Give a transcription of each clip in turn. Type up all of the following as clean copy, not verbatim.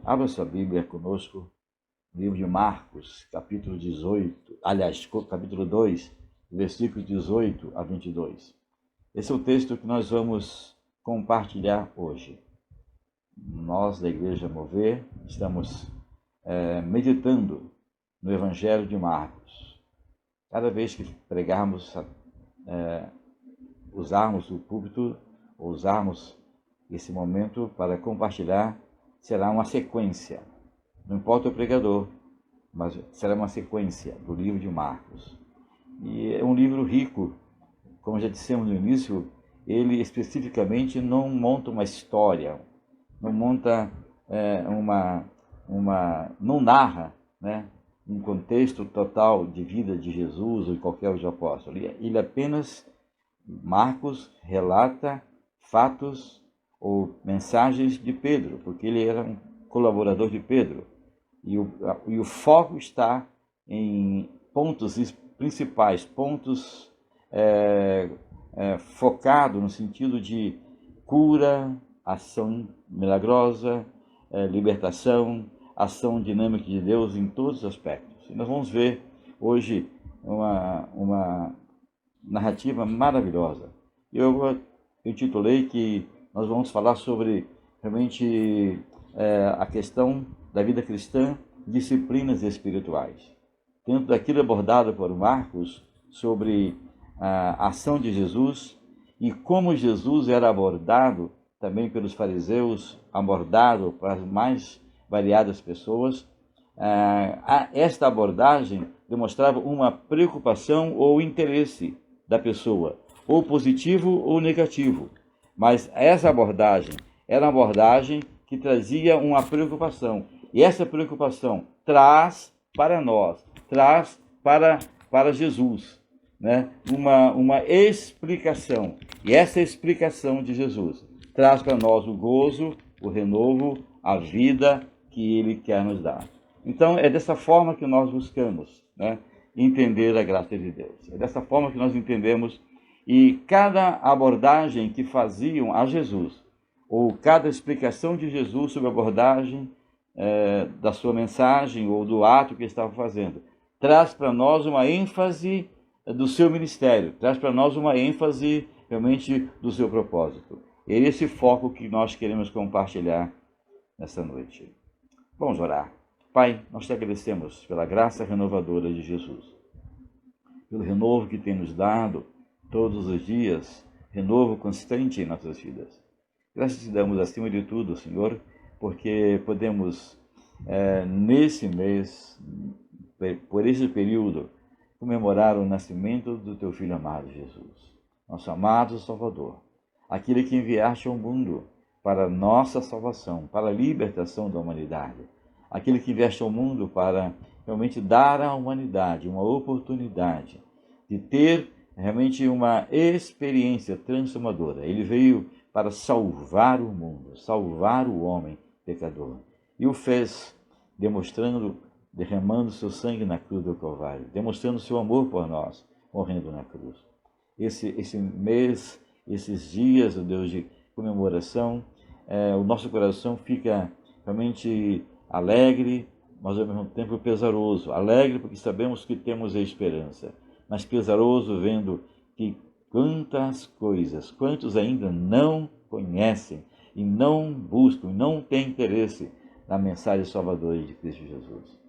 Abra sua Bíblia conosco, livro de Marcos, capítulo 18, capítulo 2, versículos 18 a 22. Esse é o texto que nós vamos compartilhar hoje. Nós, da Igreja Mover, estamos meditando no Evangelho de Marcos. Cada vez que pregarmos, usarmos o púlpito, ou usarmos esse momento para compartilhar, será uma sequência. Não importa o pregador, mas será uma sequência do livro de Marcos. E é um livro rico, como já dissemos no início, ele especificamente não monta uma história, não monta não narra, né, um contexto total de vida de Jesus ou de qualquer outro apóstolo. Ele apenas, Marcos, relata fatos ou mensagens de Pedro, porque ele era um colaborador de Pedro. E o foco está em pontos principais, pontos focados no sentido de cura, ação milagrosa, libertação, ação dinâmica de Deus em todos os aspectos. E nós vamos ver hoje uma narrativa maravilhosa. Eu intitulei que nós vamos falar sobre realmente a questão da vida cristã, disciplinas espirituais. Dentro daquilo abordado por Marcos sobre a ação de Jesus e como Jesus era abordado também pelos fariseus, abordado para as mais variadas pessoas, esta abordagem demonstrava uma preocupação ou interesse da pessoa, ou positivo ou negativo. Mas essa abordagem era uma abordagem que trazia uma preocupação. E essa preocupação traz para nós, traz para Jesus, né, uma explicação. E essa explicação de Jesus traz para nós o gozo, o renovo, a vida que Ele quer nos dar. Então, é dessa forma que nós buscamos, né, entender a graça de Deus. É dessa forma que nós entendemos, e cada abordagem que faziam a Jesus, ou cada explicação de Jesus sobre a abordagem da sua mensagem ou do ato que ele estava fazendo, traz para nós uma ênfase do seu ministério, traz para nós uma ênfase realmente do seu propósito. É esse foco que nós queremos compartilhar nessa noite. Vamos orar. Pai, nós te agradecemos pela graça renovadora de Jesus, pelo renovo que tem nos dado todos os dias, renovo constante em nossas vidas. Graças te damos acima de tudo, Senhor, porque podemos, nesse mês, por esse período, comemorar o nascimento do teu Filho amado, Jesus, nosso amado Salvador, aquele que enviaste ao mundo para a nossa salvação, para a libertação da humanidade, aquele que enviaste ao mundo para realmente dar à humanidade uma oportunidade de ter realmente uma experiência transformadora. Ele veio para salvar o mundo, salvar o homem pecador. E o fez derramando seu sangue na cruz do Calvário, demonstrando seu amor por nós, morrendo na cruz. Esse mês, esses dias, ó Deus, de comemoração, o nosso coração fica realmente alegre, mas ao mesmo tempo pesaroso. Alegre porque sabemos que temos a esperança, mas pesaroso vendo que quantos ainda não conhecem e não buscam, não têm interesse na mensagem salvadora de Cristo Jesus.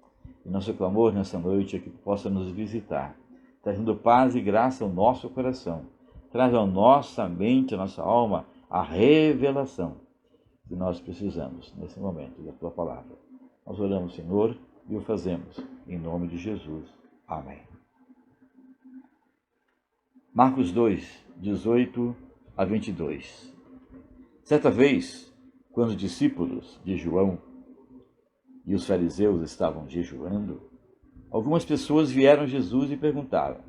E nosso clamor nessa noite é que possa nos visitar, trazendo paz e graça ao nosso coração, traz à nossa mente, à nossa alma, a revelação que nós precisamos nesse momento da Tua Palavra. Nós oramos, Senhor, e o fazemos em nome de Jesus. Amém. Marcos 2, 18 a 22. Certa vez, quando os discípulos de João e os fariseus estavam jejuando, algumas pessoas vieram a Jesus e perguntaram: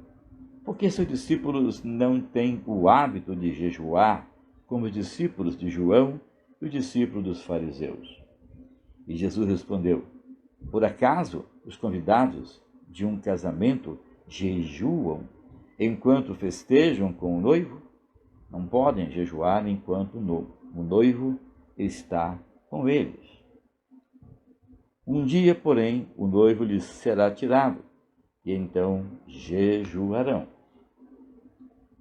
por que seus discípulos não têm o hábito de jejuar como os discípulos de João e os discípulos dos fariseus? E Jesus respondeu: por acaso os convidados de um casamento jejuam enquanto festejam com o noivo? Não podem jejuar enquanto o noivo está com eles. Um dia, porém, o noivo lhes será tirado, e então jejuarão.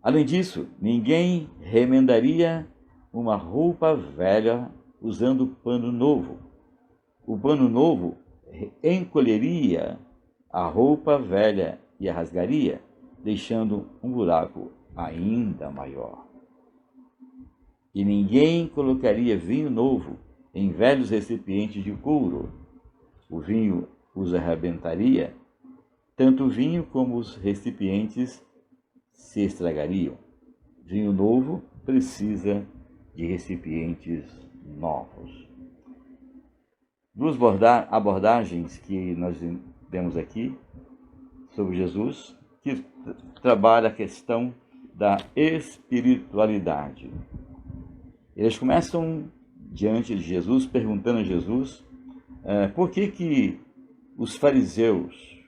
Além disso, ninguém remendaria uma roupa velha usando pano novo. O pano novo encolheria a roupa velha e a rasgaria, deixando um buraco ainda maior. E ninguém colocaria vinho novo em velhos recipientes de couro. O vinho os arrebentaria, tanto o vinho como os recipientes se estragariam. Vinho novo precisa de recipientes novos. Duas abordagens que nós temos aqui sobre Jesus, que trabalha a questão da espiritualidade. Eles começam diante de Jesus, perguntando a Jesus por que os fariseus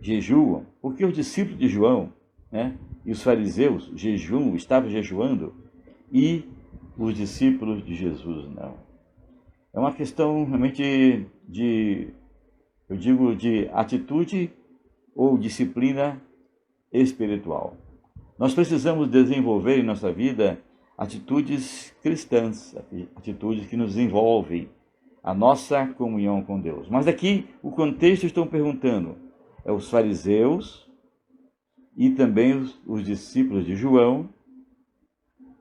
jejuam, por que os discípulos de João, e os fariseus estavam jejuando, e os discípulos de Jesus não. É uma questão realmente de atitude ou disciplina espiritual. Nós precisamos desenvolver em nossa vida atitudes cristãs, atitudes que nos envolvem a nossa comunhão com Deus. Mas aqui o contexto estão perguntando, os fariseus e também os discípulos de João,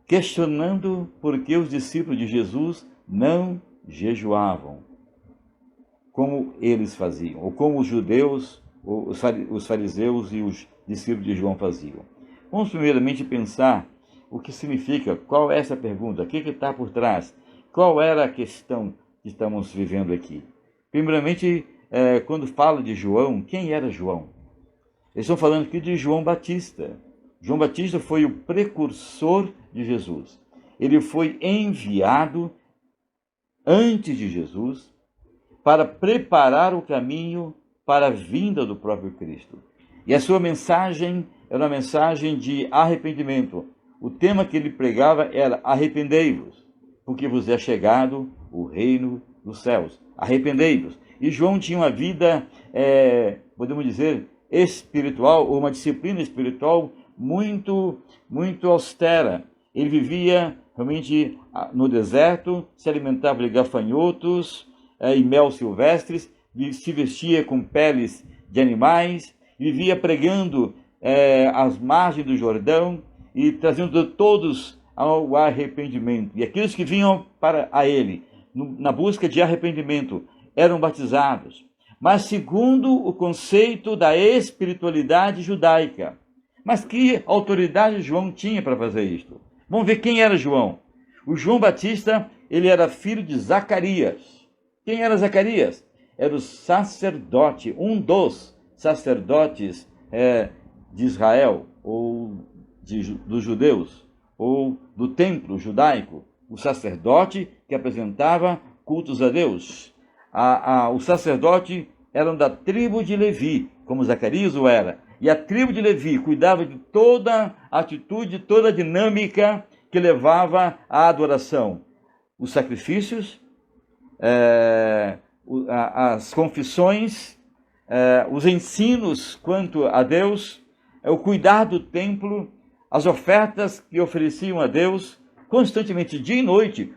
questionando por que os discípulos de Jesus não jejuavam, como eles faziam, ou como os judeus, os fariseus e os discípulos de João faziam. Vamos primeiramente pensar o que significa, qual é essa pergunta, o que está por trás, qual era a questão que estamos vivendo aqui. Primeiramente, quando fala de João, quem era João? Eles estão falando aqui de João Batista. João Batista foi o precursor de Jesus. Ele foi enviado antes de Jesus para preparar o caminho para a vinda do próprio Cristo. E a sua mensagem era uma mensagem de arrependimento. O tema que ele pregava era: arrependei-vos, porque vos é chegado o reino dos céus. Arrependei-vos. E João tinha uma vida, podemos dizer, espiritual, ou uma disciplina espiritual muito, muito austera. Ele vivia realmente no deserto, se alimentava de gafanhotos e mel silvestres, se vestia com peles de animais, vivia pregando às margens do Jordão e trazendo todos ao arrependimento. E aqueles que vinham para ele, na busca de arrependimento, eram batizados. Mas segundo o conceito da espiritualidade judaica. Mas que autoridade João tinha para fazer isto? Vamos ver quem era João. O João Batista, ele era filho de Zacarias. Quem era Zacarias? Era o sacerdote, um dos sacerdotes de Israel, ou dos judeus, ou do templo judaico. O sacerdote que apresentava cultos a Deus. O sacerdote eram da tribo de Levi, como Zacarias o era. E a tribo de Levi cuidava de toda a atitude, toda a dinâmica que levava à adoração. Os sacrifícios, as confissões, os ensinos quanto a Deus, o cuidar do templo, as ofertas que ofereciam a Deus, constantemente, dia e noite.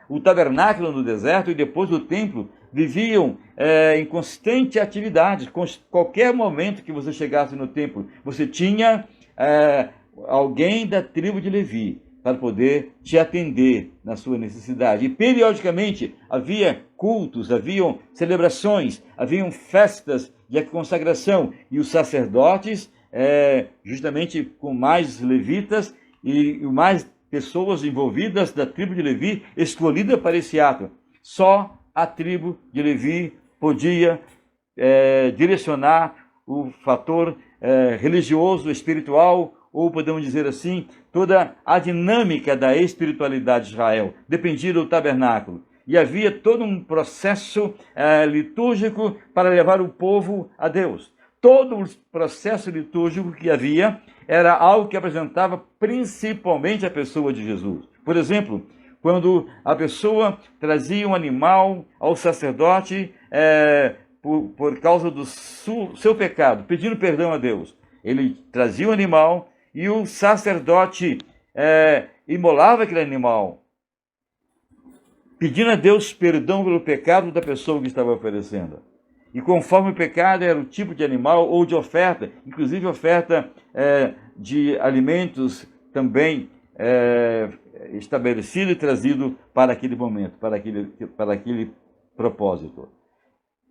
O tabernáculo no deserto e depois o templo viviam em constante atividade. Qualquer momento que você chegasse no templo, você tinha alguém da tribo de Levi para poder te atender na sua necessidade. E periodicamente havia cultos, haviam celebrações, haviam festas de consagração. E os sacerdotes, justamente com mais levitas e mais pessoas envolvidas da tribo de Levi, escolhida para esse ato. Só a tribo de Levi podia direcionar o fator religioso, espiritual, ou podemos dizer assim, toda a dinâmica da espiritualidade de Israel. Dependia do tabernáculo. E havia todo um processo litúrgico para levar o povo a Deus. Todo o processo litúrgico que havia era algo que apresentava principalmente a pessoa de Jesus. Por exemplo, quando a pessoa trazia um animal ao sacerdote por causa do seu pecado, pedindo perdão a Deus. Ele trazia o animal e o sacerdote imolava aquele animal, pedindo a Deus perdão pelo pecado da pessoa que estava oferecendo. E conforme o pecado era o tipo de animal ou de oferta, inclusive oferta de alimentos também estabelecido e trazido para aquele momento, para aquele propósito.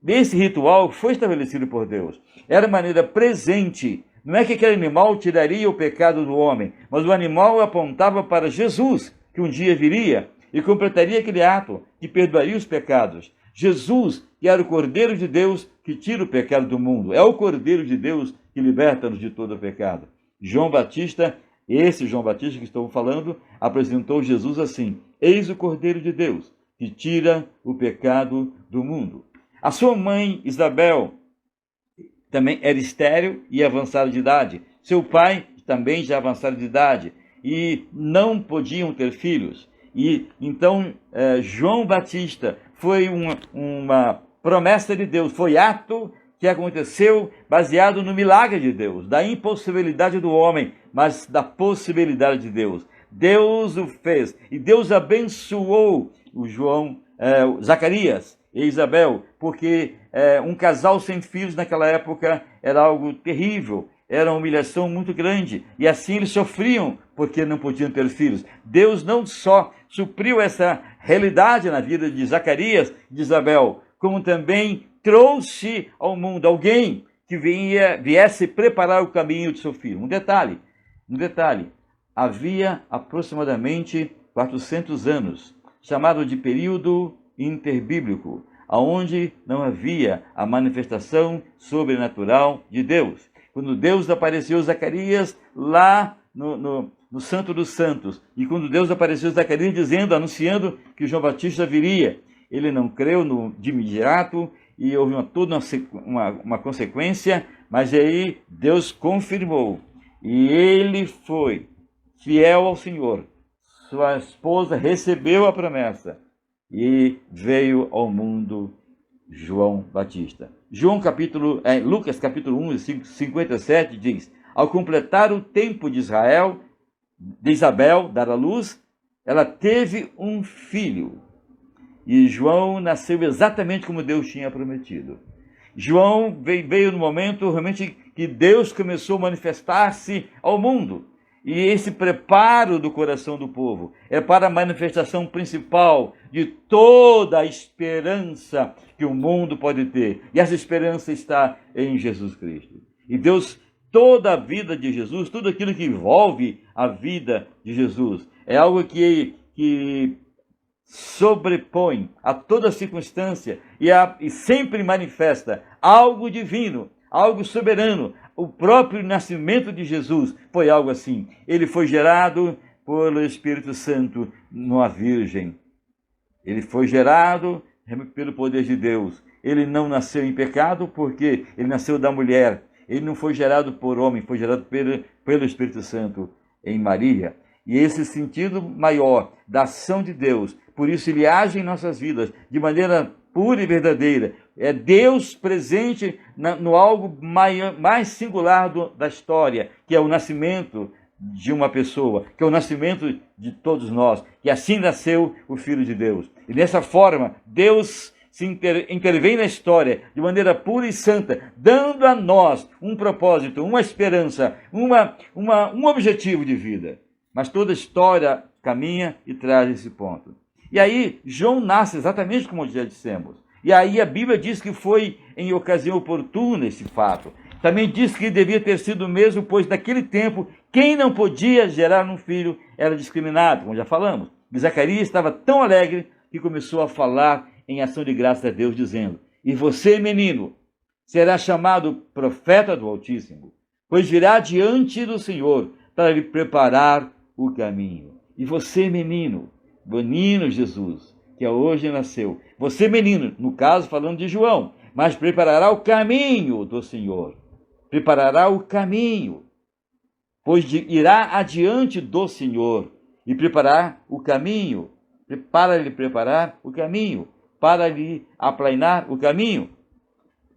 Esse ritual foi estabelecido por Deus. Era maneira presente. Não é que aquele animal tiraria o pecado do homem, mas o animal apontava para Jesus, que um dia viria e completaria aquele ato que perdoaria os pecados. Jesus, que era o Cordeiro de Deus que tira o pecado do mundo. É o Cordeiro de Deus que liberta-nos de todo o pecado. João Batista, esse João Batista que estou falando, apresentou Jesus assim: eis o Cordeiro de Deus que tira o pecado do mundo. A sua mãe, Isabel, também era estéril e avançada de idade. Seu pai também já avançado de idade e não podiam ter filhos. E então João Batista foi uma promessa de Deus, foi ato que aconteceu baseado no milagre de Deus, da impossibilidade do homem, mas da possibilidade de Deus. Deus o fez e Deus abençoou o Zacarias e Isabel, porque um casal sem filhos naquela época era algo terrível, era uma humilhação muito grande, e assim eles sofriam porque não podiam ter filhos. Deus não só supriu essa realidade na vida de Zacarias e de Isabel, como também trouxe ao mundo alguém que viesse preparar o caminho de seu filho. Um detalhe, havia aproximadamente 400 anos, chamado de período interbíblico, onde não havia a manifestação sobrenatural de Deus. Quando Deus apareceu a Zacarias lá no Santo dos Santos, e quando Deus apareceu a Zacarias anunciando que João Batista viria, ele não creu de imediato, e houve toda uma consequência, mas aí Deus confirmou, e ele foi fiel ao Senhor. Sua esposa recebeu a promessa, e veio ao mundo João Batista. Lucas capítulo 1, 57 diz: ao completar o tempo de Isabel dar à luz, ela teve um filho. E João nasceu exatamente como Deus tinha prometido. João veio no momento realmente que Deus começou a manifestar-se ao mundo. E esse preparo do coração do povo é para a manifestação principal de toda a esperança que o mundo pode ter. E essa esperança está em Jesus Cristo. E Deus, toda a vida de Jesus, tudo aquilo que envolve a vida de Jesus, é algo que sobrepõe a toda circunstância e sempre manifesta algo divino, algo soberano. O próprio nascimento de Jesus foi algo assim. Ele foi gerado pelo Espírito Santo numa virgem. Ele foi gerado pelo poder de Deus. Ele não nasceu em pecado porque ele nasceu da mulher. Ele não foi gerado por homem, foi gerado pelo Espírito Santo em Maria. E esse sentido maior da ação de Deus, por isso ele age em nossas vidas de maneira pura e verdadeira. É Deus presente no algo mais singular da história, que é o nascimento de uma pessoa, que é o nascimento de todos nós, que assim nasceu o Filho de Deus. E dessa forma, Deus intervém na história de maneira pura e santa, dando a nós um propósito, uma esperança, um objetivo de vida. Mas toda a história caminha e traz esse ponto. E aí, João nasce exatamente como já dissemos. E aí a Bíblia diz que foi em ocasião oportuna esse fato. Também diz que devia ter sido mesmo, pois naquele tempo, quem não podia gerar um filho era discriminado, como já falamos. E Zacarias estava tão alegre que começou a falar em ação de graça a Deus, dizendo: e você, menino, será chamado profeta do Altíssimo, pois virá diante do Senhor para lhe preparar o caminho. E você, menino Jesus, que hoje nasceu, você, menino, no caso falando de João, mas preparará o caminho do Senhor, preparará o caminho, pois irá adiante do Senhor e preparar o caminho para lhe preparar o caminho, para lhe aplainar o caminho.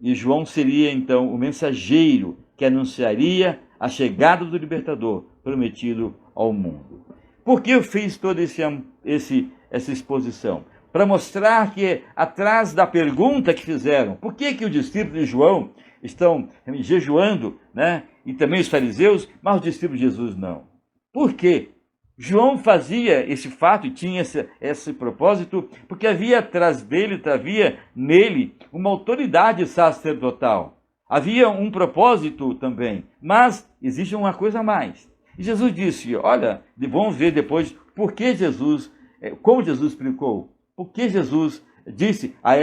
E João seria então o mensageiro que anunciaria a chegada do libertador prometido ao mundo. Por que eu fiz toda essa exposição? Para mostrar que atrás da pergunta que fizeram, por que os discípulos de João estão jejuando, né? E também os fariseus, mas os discípulos de Jesus não. Por quê? João fazia esse fato e tinha esse propósito, porque havia atrás dele, havia nele uma autoridade sacerdotal. Havia um propósito também, mas existe uma coisa a mais. E Jesus disse, olha, vamos ver depois por que Jesus, como Jesus explicou, por que Jesus disse a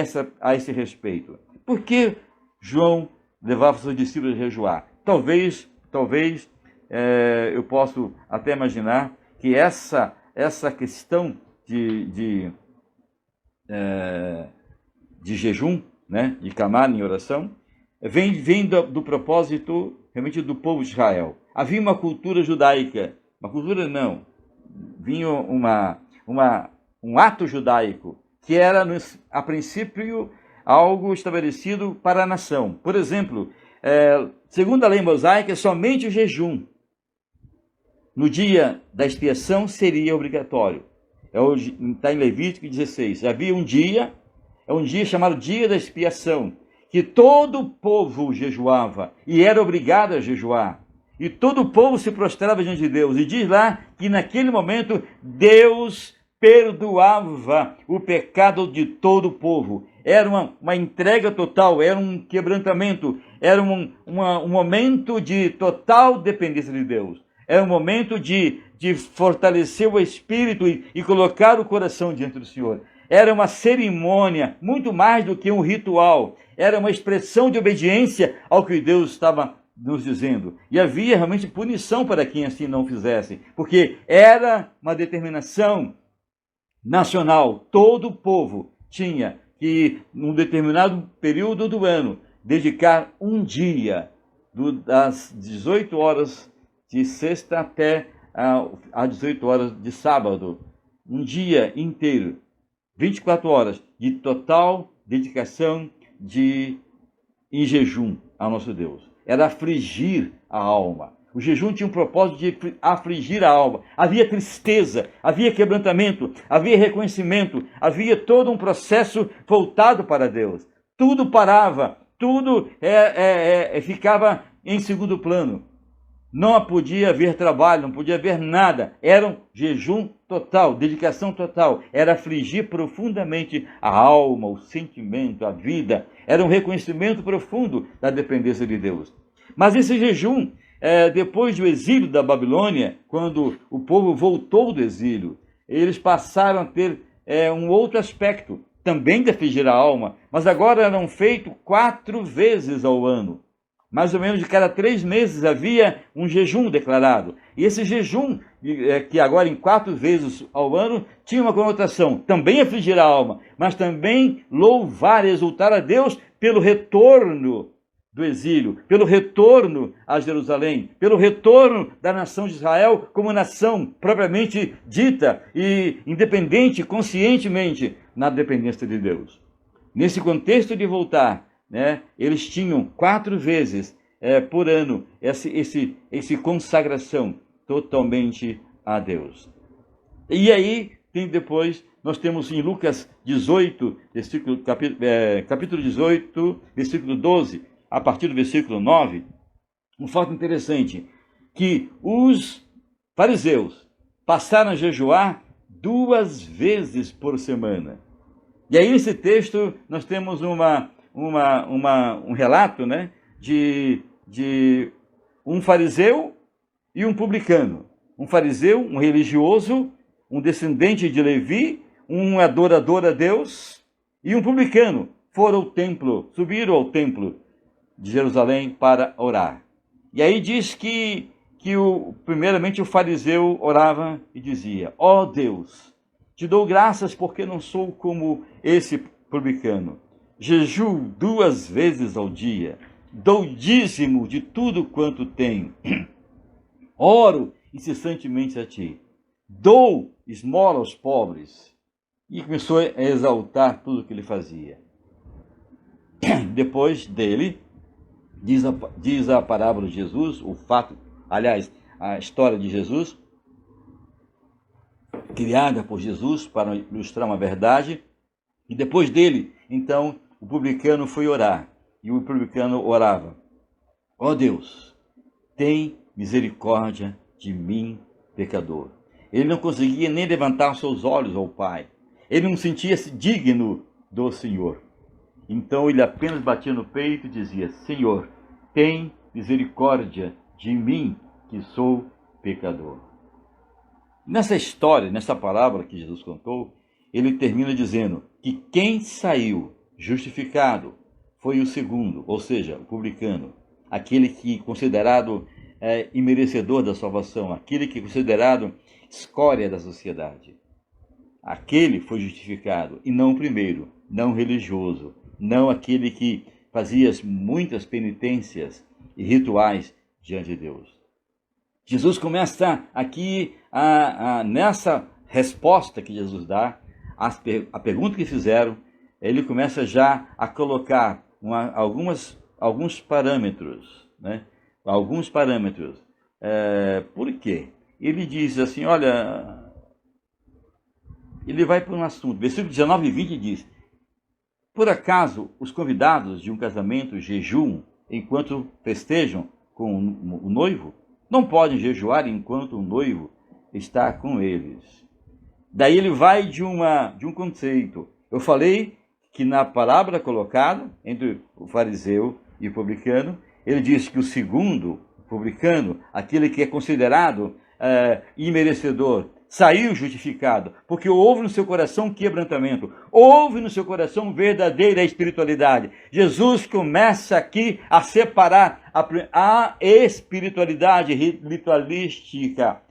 esse respeito. Por que João levava seus discípulos a jejuar? Talvez eu posso até imaginar que essa questão de jejum, né, de clamar em oração, vem do propósito realmente do povo de Israel. Havia uma cultura judaica, uma cultura não, vinha um ato judaico, que era, a princípio, algo estabelecido para a nação. Por exemplo, segundo a lei mosaica, somente o jejum no dia da expiação seria obrigatório. Está em Levítico 16. Havia um dia chamado dia da expiação, que todo o povo jejuava e era obrigado a jejuar. E todo o povo se prostrava diante de Deus. E diz lá que naquele momento Deus perdoava o pecado de todo o povo. Era uma entrega total, era um quebrantamento, era um momento de total dependência de Deus. Era um momento de fortalecer o espírito e colocar o coração diante do Senhor. Era uma cerimônia, muito mais do que um ritual. Era uma expressão de obediência ao que Deus estava nos dizendo. E havia realmente punição para quem assim não fizesse, porque era uma determinação nacional. Todo o povo tinha que, num determinado período do ano, dedicar um dia, das 18 horas de sexta até às 18 horas de sábado, um dia inteiro, 24 horas de total dedicação em jejum ao nosso Deus. Era afligir a alma. O jejum tinha um propósito de afligir a alma. Havia tristeza, havia quebrantamento, havia reconhecimento, havia todo um processo voltado para Deus. Tudo parava, tudo ficava em segundo plano. Não podia haver trabalho, não podia haver nada. Era um jejum total, dedicação total. Era afligir profundamente a alma, o sentimento, a vida. Era um reconhecimento profundo da dependência de Deus. Mas esse jejum, depois do exílio da Babilônia, quando o povo voltou do exílio, eles passaram a ter um outro aspecto, também de afligir a alma, mas agora eram feitos 4 vezes ao ano. Mais ou menos de cada 3 meses havia um jejum declarado. E esse jejum, que agora em 4 vezes ao ano, tinha uma conotação, também afligir a alma, mas também louvar e exultar a Deus pelo retorno do exílio, pelo retorno a Jerusalém, pelo retorno da nação de Israel como nação propriamente dita e independente, conscientemente, na dependência de Deus. Nesse contexto de voltar, eles tinham 4 vezes por ano esse consagração totalmente a Deus. E aí, depois, nós temos em Lucas 18, capítulo 18, versículo 12, a partir do versículo 9, um fato interessante, que os fariseus passaram a jejuar 2 vezes por semana. E aí, nesse texto, nós temos um relato, de um fariseu e um publicano. Um fariseu, um religioso, um descendente de Levi, um adorador a Deus, e um publicano subiram ao templo de Jerusalém para orar. E aí diz que primeiramente o fariseu orava e dizia: ó Deus, te dou graças porque não sou como esse publicano. Jejuo 2 vezes ao dia, dou dízimo de tudo quanto tenho, oro incessantemente a ti, dou esmola aos pobres, e começou a exaltar tudo que ele fazia. Depois dele, diz a parábola de Jesus, o fato, aliás, a história de Jesus, criada por Jesus para ilustrar uma verdade, e depois dele, então, o publicano foi orar, e o publicano orava: ó Deus, tem misericórdia de mim, pecador. Ele não conseguia nem levantar seus olhos ao Pai. Ele não sentia-se digno do Senhor. Então ele apenas batia no peito e dizia: Senhor, tem misericórdia de mim, que sou pecador. Nessa história, nessa parábola que Jesus contou, ele termina dizendo que quem saiu justificado foi o segundo, ou seja, o publicano, aquele que considerado imerecedor da salvação, aquele que é considerado escória da sociedade. Aquele foi justificado, e não o primeiro, não o religioso, não aquele que fazia muitas penitências e rituais diante de Deus. Jesus começa aqui, nessa resposta que Jesus dá, a pergunta que fizeram, ele começa já a colocar alguns parâmetros, né? Alguns parâmetros. Por quê? Ele diz assim, olha, ele vai para um assunto, versículo 19 e 20 diz: por acaso os convidados de um casamento jejuam enquanto festejam com o noivo? Não podem jejuar enquanto o noivo está com eles. Daí ele vai de um conceito. Eu falei que na palavra colocada entre o fariseu e o publicano, ele diz que o segundo, publicano, aquele que é considerado imerecedor, saiu justificado, porque houve no seu coração quebrantamento, houve no seu coração verdadeira espiritualidade. Jesus começa aqui a separar a espiritualidade ritualística,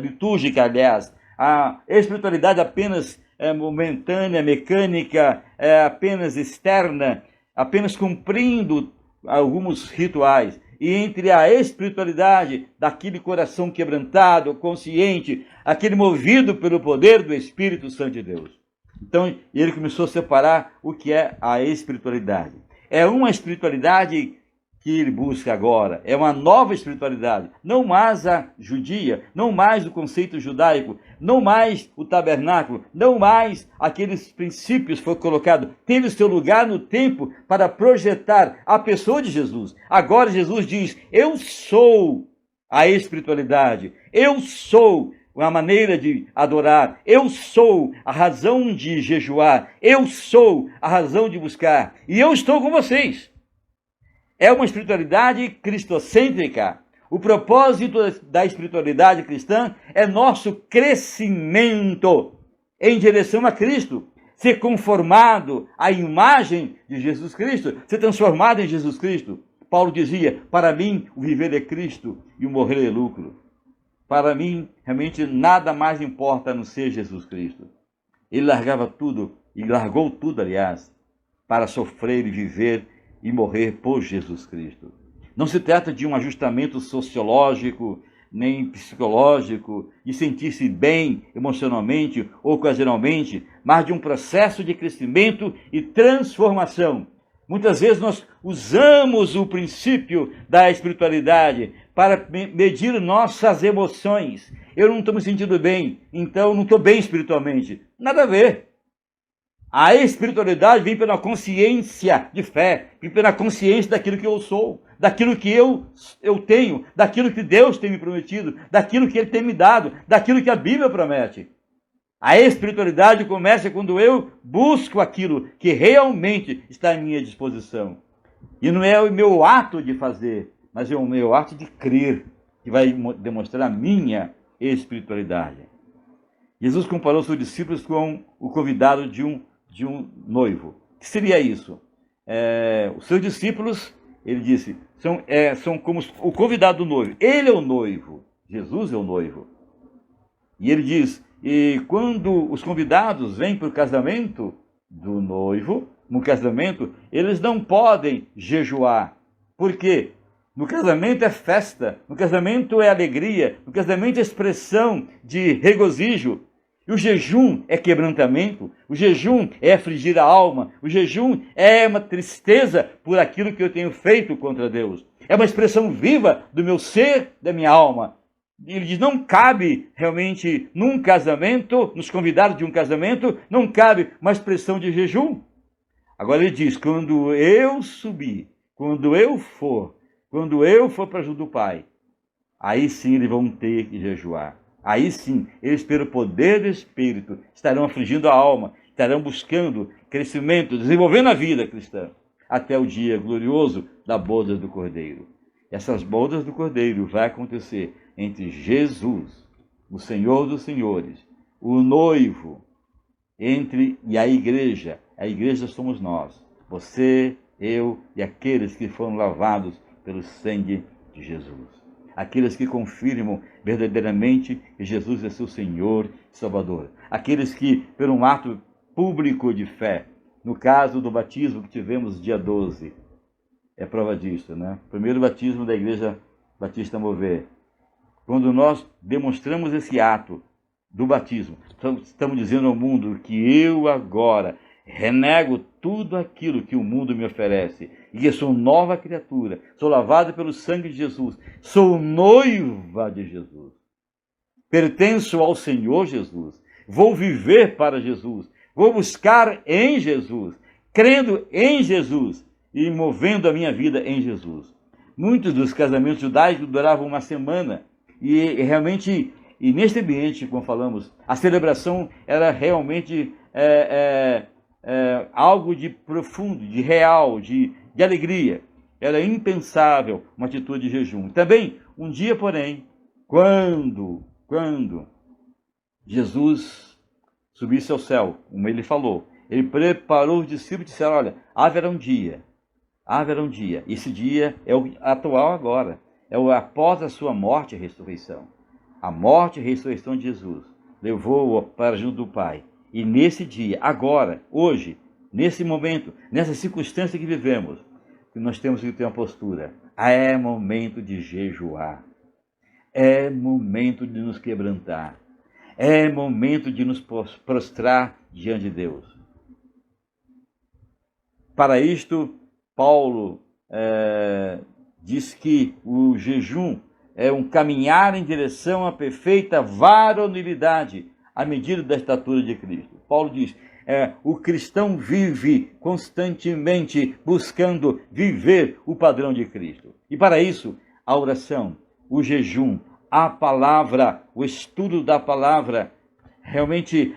litúrgica, aliás, a espiritualidade apenas momentânea, mecânica, apenas externa, apenas cumprindo alguns rituais, e entre a espiritualidade daquele coração quebrantado, consciente, aquele movido pelo poder do Espírito Santo de Deus. Então, ele começou a separar o que é a espiritualidade. É uma espiritualidade que ele busca agora, é uma nova espiritualidade, não mais a judia, não mais o conceito judaico, não mais o tabernáculo, não mais aqueles princípios que foram colocados, teve seu lugar no tempo para projetar a pessoa de Jesus. Agora Jesus diz: eu sou a espiritualidade, eu sou a maneira de adorar, eu sou a razão de jejuar, eu sou a razão de buscar, e eu estou com vocês. É uma espiritualidade cristocêntrica. O propósito da espiritualidade cristã é nosso crescimento em direção a Cristo. Ser conformado à imagem de Jesus Cristo, ser transformado em Jesus Cristo. Paulo dizia: para mim o viver é Cristo e o morrer é lucro. Para mim realmente nada mais importa a não ser Jesus Cristo. Ele largava tudo, e largou tudo, aliás, para sofrer e viver e morrer por Jesus Cristo. Não se trata de um ajustamento sociológico, nem psicológico, de sentir-se bem emocionalmente ou ocasionalmente, mas de um processo de crescimento e transformação. Muitas vezes nós usamos o princípio da espiritualidade para medir nossas emoções. Eu não estou me sentindo bem, então não estou bem espiritualmente. Nada a ver. A espiritualidade vem pela consciência de fé, vem pela consciência daquilo que eu sou, daquilo que eu tenho, daquilo que Deus tem me prometido, daquilo que Ele tem me dado, daquilo que a Bíblia promete. A espiritualidade começa quando eu busco aquilo que realmente está à minha disposição. E não é o meu ato de fazer, mas é o meu ato de crer, que vai demonstrar a minha espiritualidade. Jesus comparou seus discípulos com o convidado de um noivo. O que seria isso? Os seus discípulos, ele disse, são como o convidado do noivo. Ele é o noivo, Jesus é o noivo. E ele diz, e quando os convidados vêm para o casamento do noivo, no casamento, eles não podem jejuar. Por quê? No casamento é festa, no casamento é alegria, no casamento é expressão de regozijo. E o jejum é quebrantamento, o jejum é afligir a alma, o jejum é uma tristeza por aquilo que eu tenho feito contra Deus. É uma expressão viva do meu ser, da minha alma. Ele diz, não cabe realmente num casamento, nos convidados de um casamento, não cabe uma expressão de jejum. Agora ele diz, quando eu subir, quando eu for para junto do Pai, aí sim eles vão ter que jejuar. Aí sim, eles pelo poder do Espírito estarão afligindo a alma, estarão buscando crescimento, desenvolvendo a vida cristã, até o dia glorioso da boda do Cordeiro. Essas bodas do Cordeiro vai acontecer entre Jesus, o Senhor dos Senhores, o noivo, e a igreja. A igreja somos nós, você, eu e aqueles que foram lavados pelo sangue de Jesus. Aqueles que confirmam verdadeiramente que Jesus é seu Senhor e Salvador. Aqueles que, por um ato público de fé, no caso do batismo que tivemos dia 12, é prova disso, né? Primeiro batismo da Igreja Batista Mover. Quando nós demonstramos esse ato do batismo, estamos dizendo ao mundo que eu agora renego tudo aquilo que o mundo me oferece e que sou nova criatura, sou lavado pelo sangue de Jesus, sou noiva de Jesus, pertenço ao Senhor Jesus, vou viver para Jesus, vou buscar em Jesus, crendo em Jesus e movendo a minha vida em Jesus. Muitos dos casamentos judaicos duravam uma semana e realmente, e neste ambiente, como falamos, a celebração era realmente algo de profundo, de real, de alegria. Era impensável uma atitude de jejum. Também, um dia, porém, quando Jesus subisse ao céu, como ele falou, ele preparou os discípulos e disseram, olha, haverá um dia, esse dia é o atual agora, é o após a sua morte e ressurreição. A morte e a ressurreição de Jesus levou-o para junto do Pai. E nesse dia, agora, hoje, nesse momento, nessa circunstância que vivemos, que nós temos que ter uma postura. É momento de jejuar. É momento de nos quebrantar. É momento de nos prostrar diante de Deus. Para isto, Paulo diz que o jejum é um caminhar em direção à perfeita varonilidade, à medida da estatura de Cristo. Paulo diz, o cristão vive constantemente buscando viver o padrão de Cristo. E para isso, a oração, o jejum, a palavra, o estudo da palavra, realmente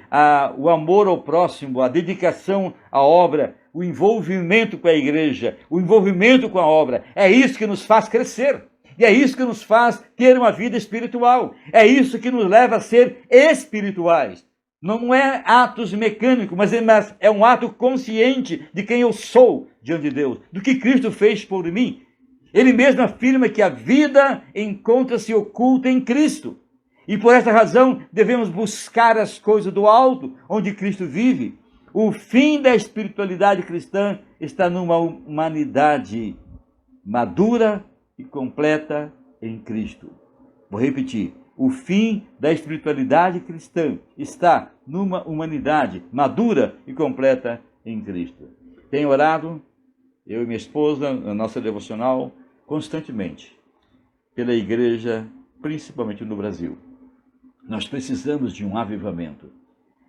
o amor ao próximo, a dedicação à obra, o envolvimento com a igreja, o envolvimento com a obra, é isso que nos faz crescer. E é isso que nos faz ter uma vida espiritual. É isso que nos leva a ser espirituais. Não é atos mecânicos, mas é um ato consciente de quem eu sou diante de Deus, do que Cristo fez por mim. Ele mesmo afirma que a vida encontra-se oculta em Cristo. E por essa razão devemos buscar as coisas do alto, onde Cristo vive. O fim da espiritualidade cristã está numa humanidade madura e completa em Cristo. Vou repetir. O fim da espiritualidade cristã está numa humanidade madura e completa em Cristo. Tenho orado, eu e minha esposa, na nossa devocional, constantemente, pela igreja, principalmente no Brasil. Nós precisamos de um avivamento.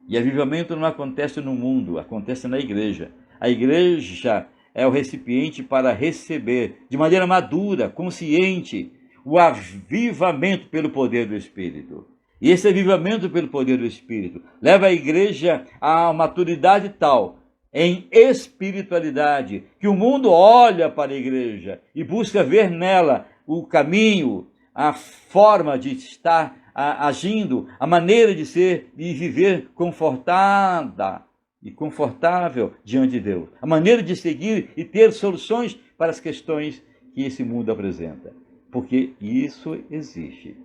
E avivamento não acontece no mundo, acontece na igreja. A igreja é o recipiente para receber, de maneira madura, consciente, o avivamento pelo poder do Espírito. E esse avivamento pelo poder do Espírito leva a igreja a maturidade tal, em espiritualidade, que o mundo olha para a igreja e busca ver nela o caminho, a forma de estar agindo, a maneira de ser e viver confortada e confortável diante de Deus. A maneira de seguir e ter soluções para as questões que esse mundo apresenta. Porque isso existe.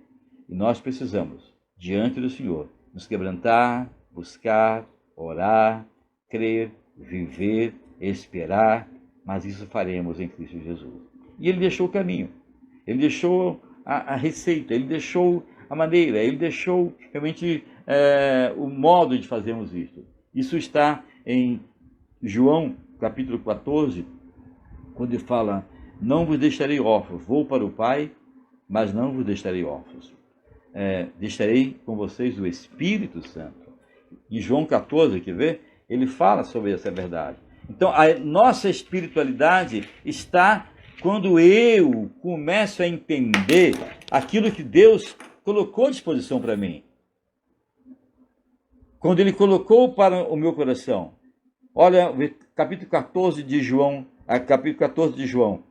E nós precisamos, diante do Senhor, nos quebrantar, buscar, orar, crer, viver, esperar, mas isso faremos em Cristo Jesus. E ele deixou o caminho, ele deixou a receita, ele deixou a maneira, ele deixou realmente o modo de fazermos isto. Isso está em João, capítulo 14, quando ele fala: não vos deixarei órfãos, vou para o Pai, mas não vos deixarei órfãos. Deixarei com vocês o Espírito Santo. Em João 14, quer ver? Ele fala sobre essa verdade. Então, a nossa espiritualidade está quando eu começo a entender aquilo que Deus colocou à disposição para mim. Quando Ele colocou para o meu coração. Olha, capítulo 14 de João,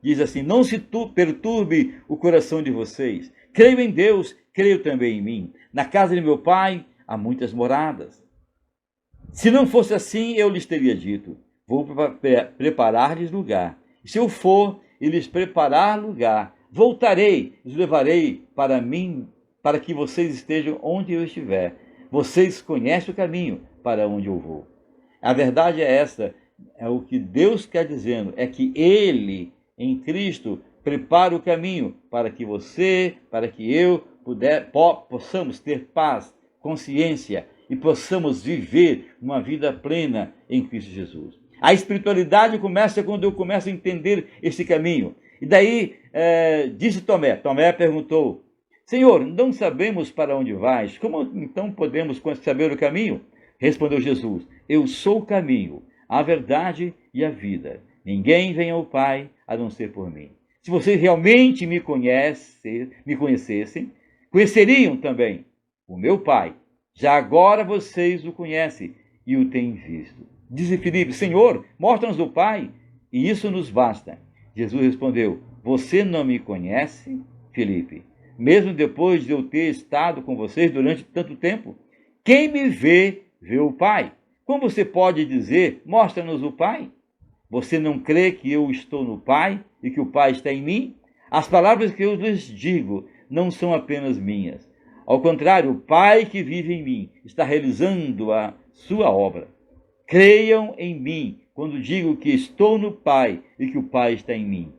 diz assim: não se perturbe o coração de vocês. Creio em Deus, creio também em mim. Na casa de meu Pai há muitas moradas. Se não fosse assim, eu lhes teria dito: vou preparar-lhes lugar. E se eu for e lhes preparar lugar, voltarei, os levarei para mim, para que vocês estejam onde eu estiver. Vocês conhecem o caminho para onde eu vou. A verdade é essa, é o que Deus quer dizendo, é que Ele, em Cristo, prepara o caminho para que você, para que eu possamos ter paz, consciência e possamos viver uma vida plena em Cristo Jesus. A espiritualidade começa quando eu começo a entender esse caminho. E daí disse Tomé perguntou: Senhor, não sabemos para onde vais, como então podemos saber o caminho? Respondeu Jesus: eu sou o caminho, a verdade e a vida. Ninguém vem ao Pai a não ser por mim. Se vocês realmente me conhecessem, conheceriam também o meu Pai. Já agora vocês o conhecem e o têm visto. Disse Filipe: Senhor, mostra-nos o Pai, e isso nos basta. Jesus respondeu: você não me conhece, Filipe, mesmo depois de eu ter estado com vocês durante tanto tempo? Quem me vê, vê o Pai. Como você pode dizer: mostra-nos o Pai? Você não crê que eu estou no Pai e que o Pai está em mim? As palavras que eu lhes digo não são apenas minhas. Ao contrário, o Pai que vive em mim está realizando a sua obra. Creiam em mim quando digo que estou no Pai e que o Pai está em mim.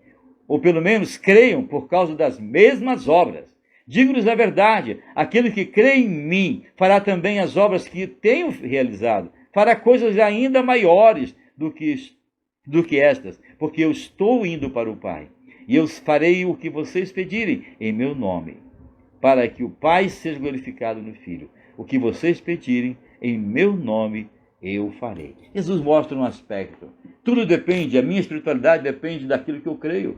Ou pelo menos creiam por causa das mesmas obras. Digo-lhes a verdade: aquele que crê em mim fará também as obras que tenho realizado. Fará coisas ainda maiores do que estas, porque eu estou indo para o Pai. E eu farei o que vocês pedirem em meu nome, para que o Pai seja glorificado no Filho. O que vocês pedirem em meu nome, eu farei. Jesus mostra um aspecto. Tudo depende, a minha espiritualidade depende daquilo que eu creio.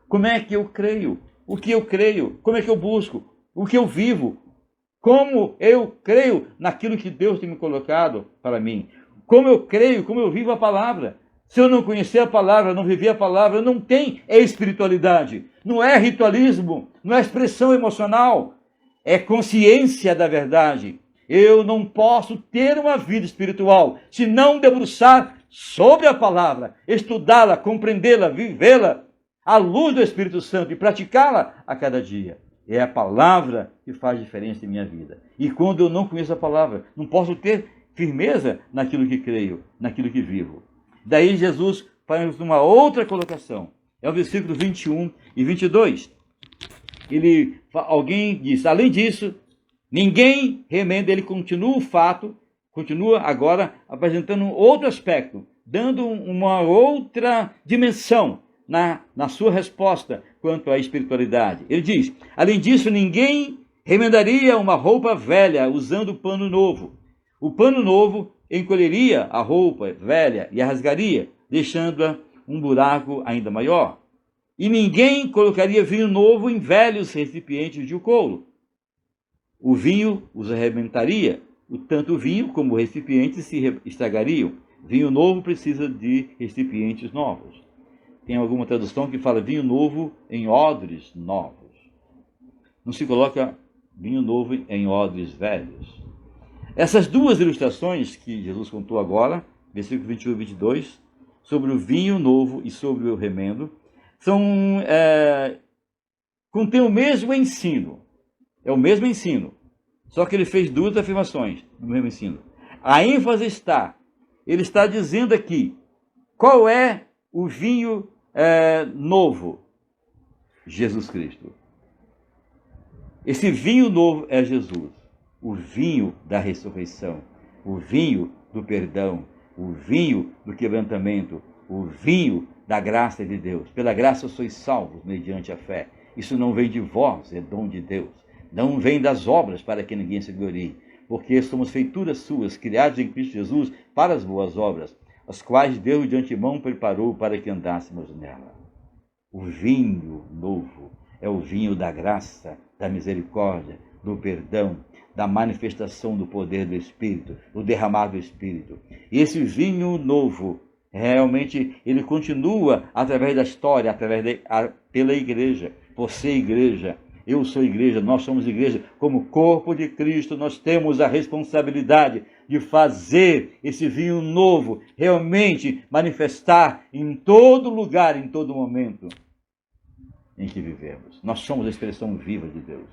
Como é que eu creio? O que eu creio? Como é que eu busco? O que eu vivo? Como eu creio naquilo que Deus tem me colocado para mim? Como eu creio, como eu vivo a palavra? Se eu não conhecer a palavra, não viver a palavra, não tem espiritualidade. Não é ritualismo, não é expressão emocional. É consciência da verdade. Eu não posso ter uma vida espiritual se não debruçar sobre a palavra, estudá-la, compreendê-la, vivê-la à luz do Espírito Santo e praticá-la a cada dia. É a palavra que faz diferença em minha vida. E quando eu não conheço a palavra, não posso ter firmeza naquilo que creio, naquilo que vivo. Daí Jesus faz uma outra colocação. É o versículo 21 e 22. Alguém diz: além disso, ninguém remenda. Ele continua agora apresentando um outro aspecto, dando uma outra dimensão na sua resposta quanto à espiritualidade. Ele diz: além disso, ninguém remendaria uma roupa velha usando pano novo. O pano novo encolheria a roupa velha e a rasgaria, deixando-a um buraco ainda maior. E ninguém colocaria vinho novo em velhos recipientes de couro. O vinho os arrebentaria, tanto o vinho como o recipiente se estragariam. Vinho novo precisa de recipientes novos. Tem alguma tradução que fala vinho novo em odres novos. Não se coloca vinho novo em odres velhos. Essas duas ilustrações que Jesus contou agora, versículo 21 e 22, sobre o vinho novo e sobre o remendo, contém o mesmo ensino. É o mesmo ensino, só que ele fez duas afirmações no mesmo ensino. A ênfase ele está dizendo aqui, qual é o vinho novo? Jesus Cristo. Esse vinho novo é Jesus. o vinho da ressurreição, o vinho do perdão, o vinho do quebrantamento, o vinho da graça de Deus. Pela graça sois salvos mediante a fé. Isso não vem de vós, é dom de Deus. Não vem das obras para que ninguém se glorie, porque somos feituras suas, criados em Cristo Jesus para as boas obras, as quais Deus de antemão preparou para que andássemos nela. O vinho novo é o vinho da graça, da misericórdia, do perdão, da manifestação do poder do Espírito, do derramado do Espírito. E esse vinho novo, realmente, ele continua através da história, pela igreja. Você, igreja, eu sou igreja, nós somos igreja. Como corpo de Cristo, nós temos a responsabilidade de fazer esse vinho novo realmente manifestar em todo lugar, em todo momento em que vivemos. Nós somos a expressão viva de Deus.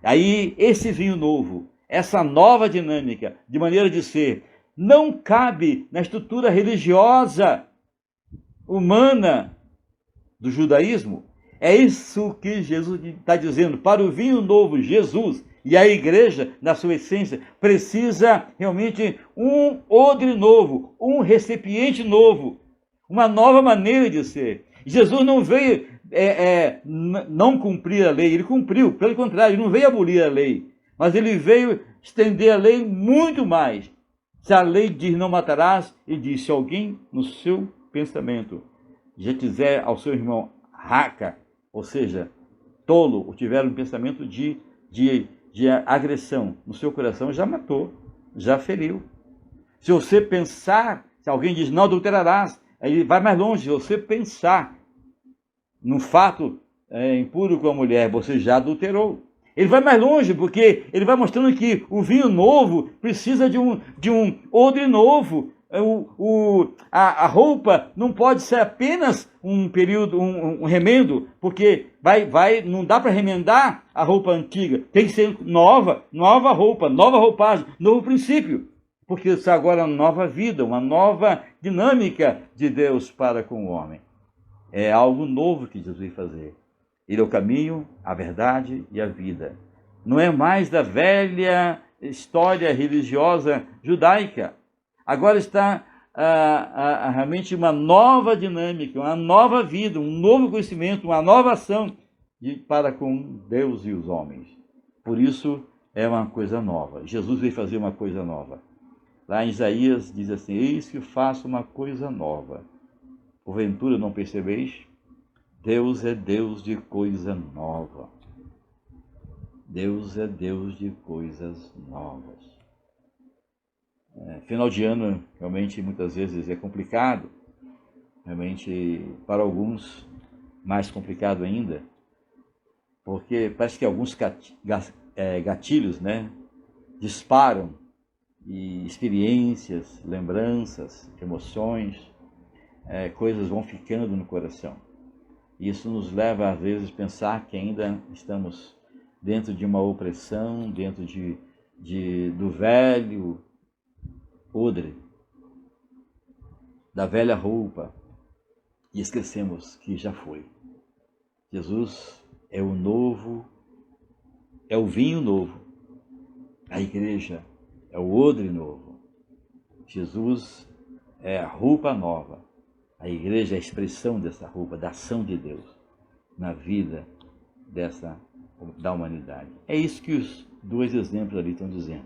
Aí, esse vinho novo, essa nova dinâmica de maneira de ser, não cabe na estrutura religiosa humana do judaísmo. É isso que Jesus está dizendo. Para o vinho novo, Jesus e a igreja, na sua essência, precisa realmente um odre novo, um recipiente novo, uma nova maneira de ser. Jesus não veio não cumprir a lei, ele cumpriu, pelo contrário, ele não veio abolir a lei, mas ele veio estender a lei muito mais. Se a lei diz não matarás, ele diz, se alguém no seu pensamento já quiser ao seu irmão raca, ou seja, tolo, ou tiver um pensamento de agressão no seu coração, já matou, já feriu. Se você pensar, se alguém diz não adulterarás, aí ele vai mais longe. Se você pensar num fato impuro com a mulher, você já adulterou. Ele vai mais longe, porque ele vai mostrando que o vinho novo precisa de um odre novo. A roupa não pode ser apenas um período, um remendo, porque não dá para remendar a roupa antiga. Tem que ser nova roupa, nova roupagem, novo princípio. Porque isso agora é uma nova vida, uma nova dinâmica de Deus para com o homem. É algo novo que Jesus veio fazer. Ele é o caminho, a verdade e a vida. Não é mais da velha história religiosa judaica. Agora está realmente uma nova dinâmica, uma nova vida, um novo conhecimento, uma nova ação para com Deus e os homens. Por isso é uma coisa nova. Jesus veio fazer uma coisa nova. Lá em Isaías diz assim, eis que faço uma coisa nova. Porventura não percebeis? Deus é Deus de coisa nova. Deus é Deus de coisas novas. Final de ano, realmente, muitas vezes é complicado. Realmente, para alguns, mais complicado ainda. Porque parece que alguns gatilhos, disparam. E experiências, lembranças, emoções, coisas vão ficando no coração. Isso nos leva, às vezes, a pensar que ainda estamos dentro de uma opressão, dentro do velho odre, da velha roupa, e esquecemos que já foi. Jesus é o novo, é o vinho novo, a igreja é o odre novo. Jesus é a roupa nova. A igreja é a expressão dessa roupa, da ação de Deus na vida da humanidade. É isso que os dois exemplos ali estão dizendo.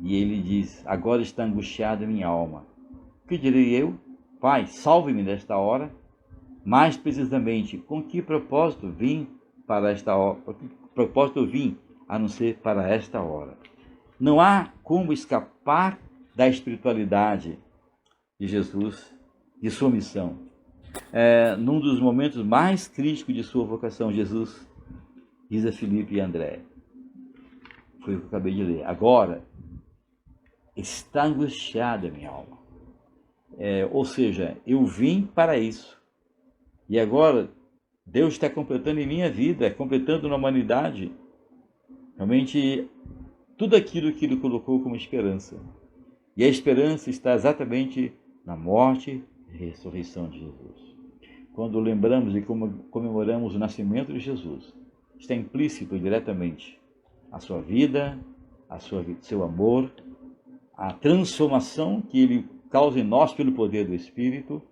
E ele diz, agora está angustiada minha alma. O que direi eu? Pai, salve-me nesta hora. Mais precisamente, com que propósito vim para esta hora? Com que propósito vim a não ser para esta hora? Não há como escapar da espiritualidade de Jesus, de sua missão. Num dos momentos mais críticos de sua vocação, Jesus diz a Filipe e André, foi o que eu acabei de ler, agora está angustiada a minha alma. Ou seja, eu vim para isso. E agora Deus está completando em minha vida, completando na humanidade, realmente tudo aquilo que Ele colocou como esperança. E a esperança está exatamente na morte e ressurreição de Jesus. Quando lembramos e comemoramos o nascimento de Jesus, está implícito diretamente a sua vida, seu amor, a transformação que Ele causa em nós pelo poder do Espírito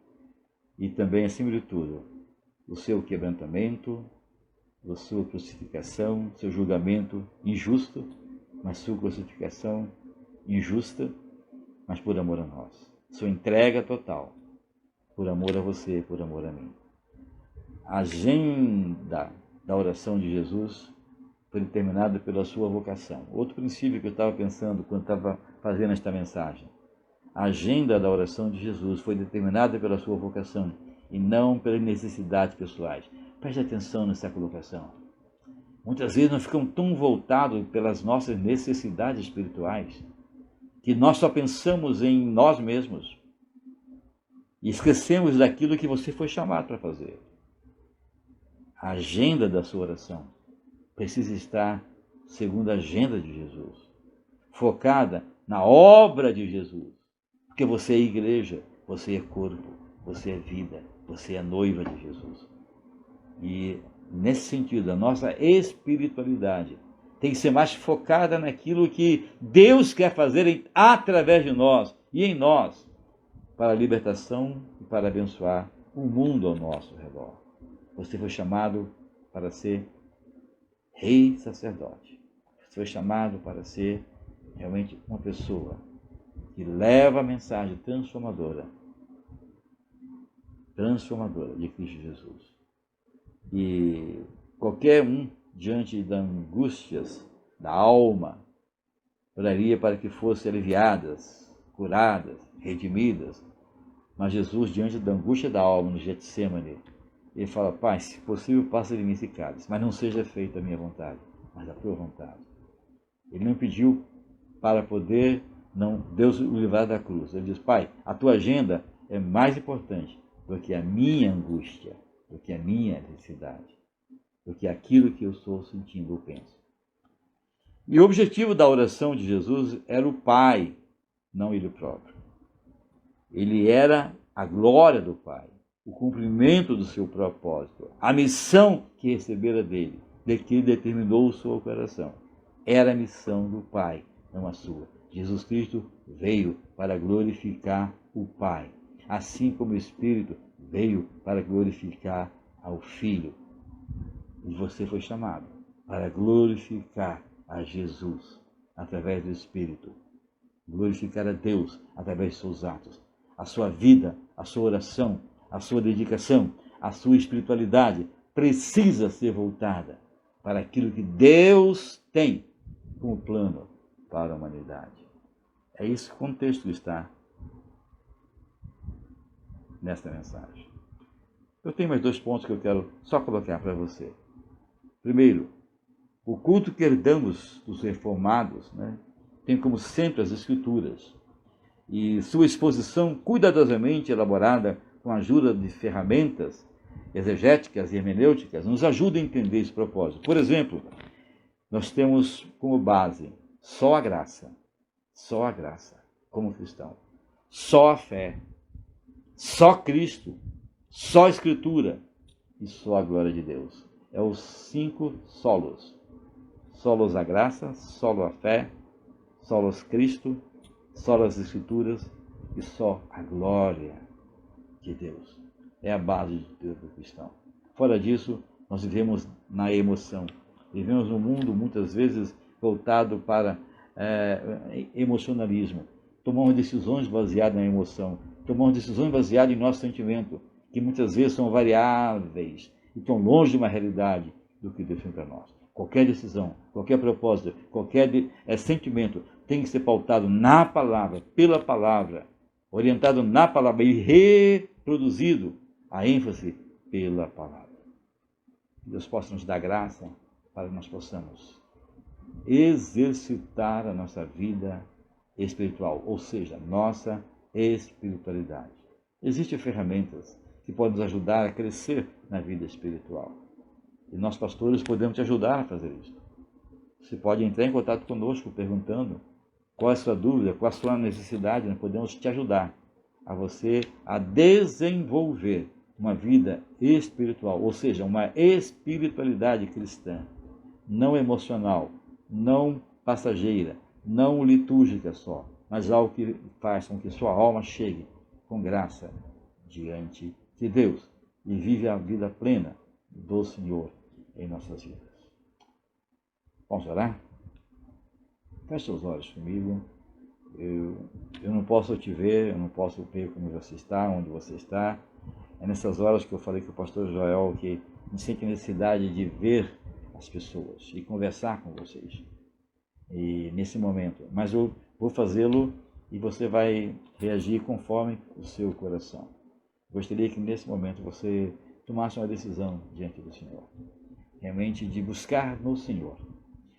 e também, acima de tudo, o seu quebrantamento, a sua crucificação, seu julgamento injusto, mas sua crucificação injusta, mas por amor a nós. Sua entrega total, por amor a você, por amor a mim. A agenda da oração de Jesus foi determinada pela sua vocação. Outro princípio que eu estava pensando quando estava fazendo esta mensagem. A agenda da oração de Jesus foi determinada pela sua vocação e não pelas necessidades pessoais. Preste atenção nessa colocação. Muitas vezes nós ficamos tão voltados pelas nossas necessidades espirituais que nós só pensamos em nós mesmos e esquecemos daquilo que você foi chamado para fazer. A agenda da sua oração precisa estar segundo a agenda de Jesus, focada na obra de Jesus, porque você é igreja, você é corpo, você é vida, você é noiva de Jesus. E nesse sentido, a nossa espiritualidade tem que ser mais focada naquilo que Deus quer fazer através de nós e em nós, para a libertação e para abençoar o mundo ao nosso redor. Você foi chamado para ser rei sacerdote. Você foi chamado para ser realmente uma pessoa que leva a mensagem transformadora de Cristo Jesus. E qualquer um, diante das angústias da alma, oraria para que fossem aliviadas, curadas, redimidas. Mas Jesus, diante da angústia da alma no Getsemane, ele fala: Pai, se possível, passa de mim esse cálice, mas não seja feita a minha vontade, mas a tua vontade. Ele não pediu para poder Deus o livrar da cruz. Ele diz: Pai, a tua agenda é mais importante do que a minha angústia, do que a minha necessidade, do que aquilo que eu estou sentindo ou penso. E o objetivo da oração de Jesus era o Pai, não ele próprio. Ele era a glória do Pai, o cumprimento do seu propósito, a missão que recebera dele, de que ele determinou o seu coração. Era a missão do Pai, não a sua. Jesus Cristo veio para glorificar o Pai, assim como o Espírito veio para glorificar ao Filho. E você foi chamado para glorificar a Jesus através do Espírito, glorificar a Deus através de seus atos. A sua vida, a sua oração, a sua dedicação, a sua espiritualidade precisa ser voltada para aquilo que Deus tem como plano para a humanidade. É esse contexto que está nesta mensagem. Eu tenho mais 2 pontos que eu quero só colocar para você. Primeiro, o culto que herdamos dos reformados, tem como centro as Escrituras, e sua exposição cuidadosamente elaborada com a ajuda de ferramentas exegéticas e hermenêuticas nos ajuda a entender esse propósito. Por exemplo, nós temos como base só a graça, como cristão, só a fé, só Cristo, só a Escritura e só a glória de Deus. É os 5 solos. Solos a graça, solo a fé, solos Cristo, só as Escrituras e só a glória de Deus. É a base de Deus do cristão. Fora disso, nós vivemos na emoção. Vivemos num mundo, muitas vezes, voltado para emocionalismo. Tomamos decisões baseadas na emoção. Tomamos decisões baseadas em nosso sentimento, que muitas vezes são variáveis e tão longe de uma realidade do que Deus tem para nós. Qualquer decisão, qualquer propósito, qualquer sentimento tem que ser pautado na palavra, pela palavra, orientado na palavra e reproduzido a ênfase pela palavra. Deus possa nos dar graça para que nós possamos exercitar a nossa vida espiritual, ou seja, nossa espiritualidade. Existem ferramentas que podem nos ajudar a crescer na vida espiritual. E nós, pastores, podemos te ajudar a fazer isso. Você pode entrar em contato conosco perguntando qual é a sua dúvida, qual é a sua necessidade. Nós podemos te ajudar a você a desenvolver uma vida espiritual, ou seja, uma espiritualidade cristã, não emocional, não passageira, não litúrgica só, mas algo que faz com que sua alma chegue com graça diante de Deus e vive a vida plena do Senhor em nossas vidas. Vamos orar? Feche os olhos comigo. Eu não posso te ver, eu não posso ver como você está, onde você está. É nessas horas que eu falei com o pastor Joel que me sente necessidade de ver as pessoas e conversar com vocês. E nesse momento, mas eu vou fazê-lo e você vai reagir conforme o seu coração. Gostaria que nesse momento você tomasse uma decisão diante do Senhor, realmente de buscar no Senhor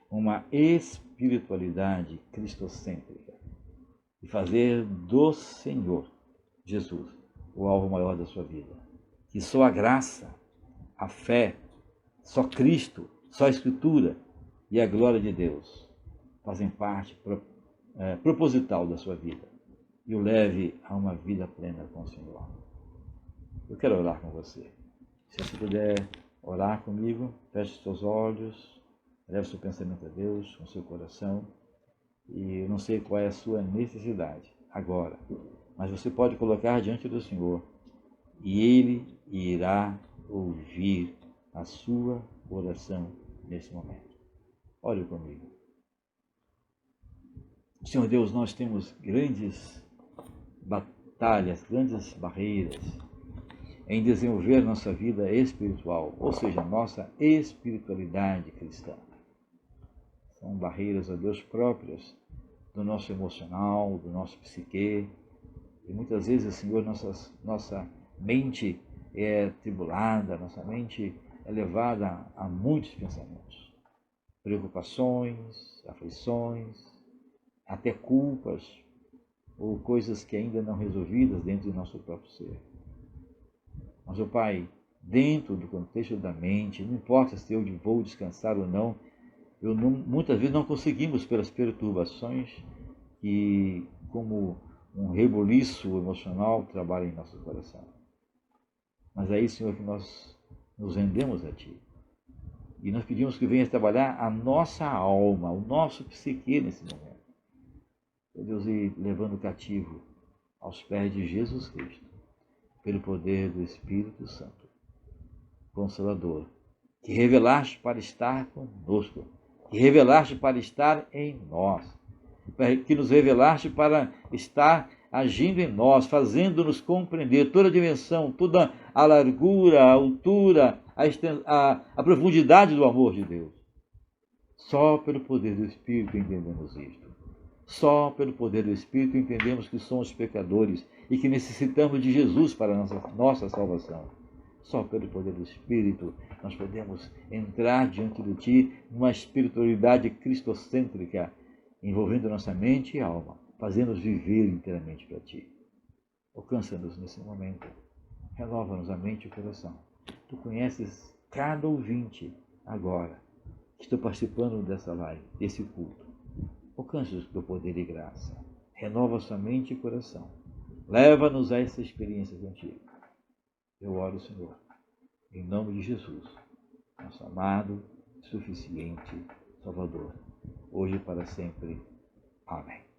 uma espiritualidade cristocêntrica e fazer do Senhor Jesus o alvo maior da sua vida. Que só a graça, a fé, só Cristo, só a Escritura e a glória de Deus fazem parte proposital da sua vida e o leve a uma vida plena com o Senhor. Eu quero orar com você. Se você puder orar comigo, feche seus olhos, leve seu pensamento a Deus com seu coração. E eu não sei qual é a sua necessidade agora, mas você pode colocar diante do Senhor e Ele irá ouvir a sua oração nesse momento. Ore comigo. Senhor Deus, nós temos grandes batalhas, grandes barreiras em desenvolver nossa vida espiritual, ou seja, nossa espiritualidade cristã. São barreiras, ó Deus, próprias do nosso emocional, do nosso psique. E muitas vezes, Senhor, nossa mente é tribulada, nossa mente é levada a muitos pensamentos, preocupações, aflições, até culpas ou coisas que ainda não resolvidas dentro do nosso próprio ser. Mas, ó Pai, dentro do contexto da mente, não importa se eu vou descansar ou não, muitas vezes não conseguimos pelas perturbações que, como um reboliço emocional, trabalham em nosso coração. Mas é aí, Senhor, que nós nos rendemos a Ti. E nós pedimos que venhas trabalhar a nossa alma, o nosso psique nesse momento. Ó Deus, ir levando cativo aos pés de Jesus Cristo, pelo poder do Espírito Santo, Consolador, que revelaste para estar conosco, que revelaste para estar em nós, que nos revelaste para estar agindo em nós, fazendo-nos compreender toda a dimensão, toda a largura, a altura, a profundidade do amor de Deus. Só pelo poder do Espírito entendemos isto. Só pelo poder do Espírito entendemos que somos pecadores e que necessitamos de Jesus para a nossa salvação. Só pelo poder do Espírito nós podemos entrar diante de Ti numa espiritualidade cristocêntrica, envolvendo nossa mente e alma, fazendo-nos viver inteiramente para Ti. Alcança-nos nesse momento, renova-nos a mente e o coração. Tu conheces cada ouvinte agora que está participando dessa live, desse culto. Alcança-os do poder e graça. Renova sua mente e coração. Leva-nos a essa experiência contigo. Eu oro, Senhor, em nome de Jesus, nosso amado, suficiente Salvador, hoje e para sempre. Amém.